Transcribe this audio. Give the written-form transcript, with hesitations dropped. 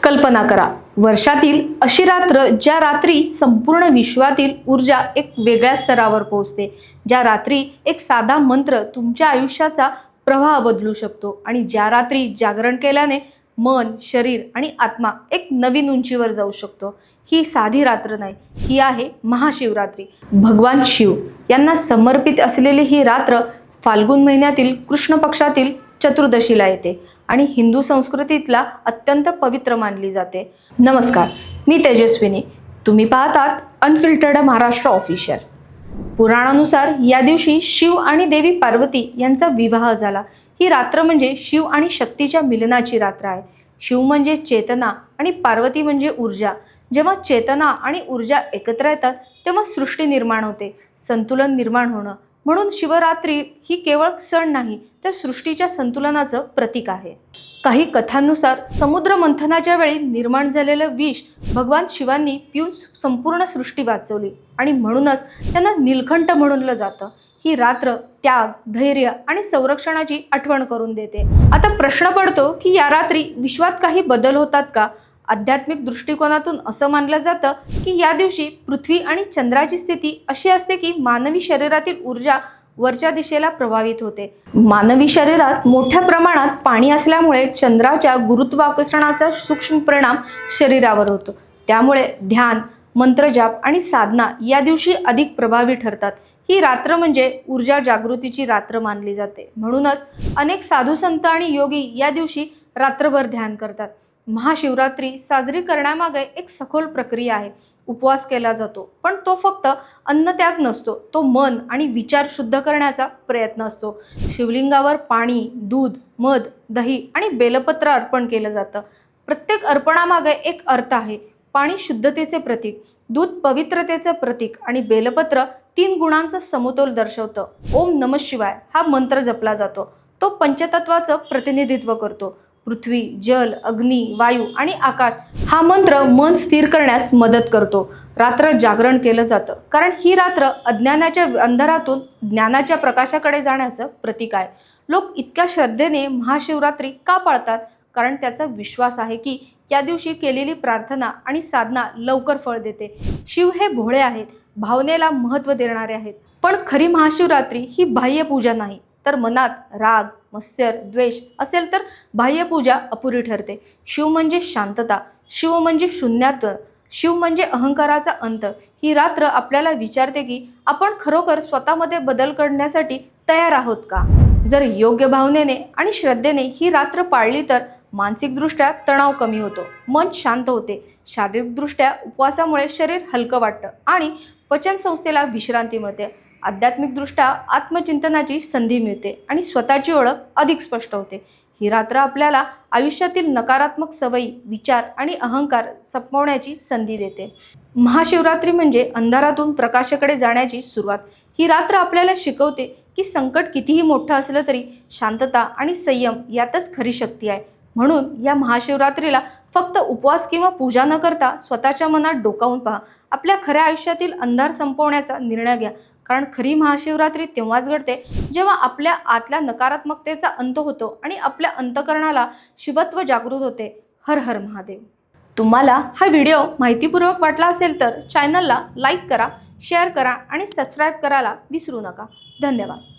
कल्पना करा, वर्षातील अशी रात्र ज्या रात्री संपूर्ण विश्वातील ऊर्जा एक वेगळ्या स्तरावर पोहोचते, ज्या रात्री एक साधा मंत्र तुमच्या आयुष्याचा प्रवाह बदलू शकतो आणि ज्या रात्री जागरण केल्याने मन, शरीर आणि आत्मा एक नवीन उंचीवर जाऊ शकतो. ही साधी रात्र नाही, ही आहे महाशिवरात्री. भगवान शिव यांना समर्पित असलेली ही रात्र फाल्गुन महिन्यातील कृष्ण पक्षातील चतुर्दशीला येते आणि हिंदू संस्कृतीतला अत्यंत पवित्र मानली जाते. नमस्कार, मी तेजस्विनी. तुम्ही पाहतात अनफिल्टर्ड महाराष्ट्र ऑफिशियल. पुराणानुसार या दिवशी शिव आणि देवी पार्वती यांचा विवाह झाला. ही रात्र म्हणजे शिव आणि शक्तीच्या मिलनाची रात्र आहे. शिव म्हणजे चेतना आणि पार्वती म्हणजे ऊर्जा. जेव्हा चेतना आणि ऊर्जा एकत्र येतात तेव्हा सृष्टी निर्माण होते, संतुलन निर्माण होणं. म्हणून शिवरात्री ही केवळ सण नाही, तर सृष्टीच्या संतुलनाचं प्रतीक आहे. काही कथांनुसार समुद्र मंथनाच्या वेळी निर्माण झालेलं विष भगवान शिवांनी पिऊन संपूर्ण सृष्टी वाचवली आणि म्हणूनच त्यांना नीलकंठ म्हणलं जातं. ही रात्र त्याग, धैर्य आणि संरक्षणाची आठवण करून देते. आता प्रश्न पडतो की या रात्री विश्वात काही बदल होतात का? आध्यात्मिक दृष्टिकोनातून असं मानलं जातं की या दिवशी पृथ्वी आणि चंद्राची स्थिती अशी असते की मानवी शरीरातील ऊर्जा वरच्या दिशेला प्रभावित होते. मानवी शरीरात मोठ्या प्रमाणात पाणी असल्यामुळे चंद्राच्या गुरुत्वाकर्षणाचा सूक्ष्म परिणाम शरीरावर होतो. त्यामुळे ध्यान, मंत्रजाप आणि साधना या दिवशी अधिक प्रभावी ठरतात. ही रात्र म्हणजे ऊर्जा जागृतीची रात्र मानली जाते. म्हणूनच अनेक साधू संत आणि योगी या दिवशी रात्रभर ध्यान करतात. महाशिवरात्री साजरी करण्यामागे एक सखोल प्रक्रिया आहे. उपवास केला जातो, पण तो फक्त अन्नत्याग नसतो, तो मन आणि विचार शुद्ध करण्याचा प्रयत्न असतो. शिवलिंगावर पाणी, दूध, मध, दही आणि बेलपत्र अर्पण केलं जातं. प्रत्येक अर्पणामागे एक अर्थ आहे. पाणी शुद्धतेचे प्रतीक, दूध पवित्रतेचे प्रतीक आणि बेलपत्र 3 गुणांचा समतोल दर्शवतं. ओम नमः शिवाय हा मंत्र जपला जातो. तो पंचतत्वाचं प्रतिनिधित्व करतो. पृथ्वी, जल, अग्नी, वायू आणि आकाश हा मंत्र मन स्थिर करण्यास मदत करतो. रात्र जागरण केलं जातं कारण ही रात्र अज्ञानाच्या अंधारातून ज्ञानाच्या प्रकाशाकडे जाण्याचं प्रतीक आहे. लोक इतक्या श्रद्धेने महाशिवरात्री का पाळतात? कारण त्याचा विश्वास आहे की या दिवशी केलेली प्रार्थना आणि साधना लवकर फळ देते. शिव हे भोळे आहेत, भावनेला महत्त्व देणारे आहेत. पण खरी महाशिवरात्री ही बाह्य पूजा नाही, तर मनात राग, मत्सर, द्वेष असेल तर बाह्य पूजा अपुरी ठरते. शिव म्हणजे शांतता, शिव म्हणजे शून्यत्व, शिव म्हणजे अहंकाराचा अंत. ही रात्र आपल्याला विचारते की आपण खरोखर स्वतःमध्ये बदल करण्यासाठी तयार आहोत का? जर योग्य भावनेने आणि श्रद्धेने ही रात्र पाळली तर मानसिकदृष्ट्या तणाव कमी होतो, मन शांत होते, शारीरिकदृष्ट्या उपवासामुळे शरीर हलकं वाटतं आणि पचनसंस्थेला विश्रांती मिळते. आध्यात्मिकदृष्ट्या आत्मचिंतनाची संधी मिळते आणि स्वतःची ओळख अधिक स्पष्ट होते. ही रात्र आपल्याला आयुष्यातील नकारात्मक सवयी, विचार आणि अहंकार संपवण्याची संधी देते. महाशिवरात्री म्हणजे अंधारातून प्रकाशाकडे जाण्याची सुरुवात. ही रात्र आपल्याला शिकवते की संकट कितीही मोठं असलं तरी शांतता आणि संयम यातच खरी शक्ती आहे. म्हणून या महाशिवरात्रीला फक्त उपवास किंवा पूजा न करता स्वतःच्या मनात डोकावून पहा. आपल्या खऱ्या आयुष्यातील अंधार संपवण्याचा निर्णय घ्या. कारण खरी महाशिवरात्री तेव्हाच घडते जेव्हा आपल्या आतल्या नकारात्मकतेचा अंत होतो आणि आपल्या अंतःकरणाला शिवत्व जागृत होते. हर हर महादेव. तुम्हाला हा व्हिडिओ माहितीपूर्वक वाटला असेल तर चॅनलला लाईक करा, शेअर करा आणि सबस्क्राईब करायला विसरू नका. धन्यवाद.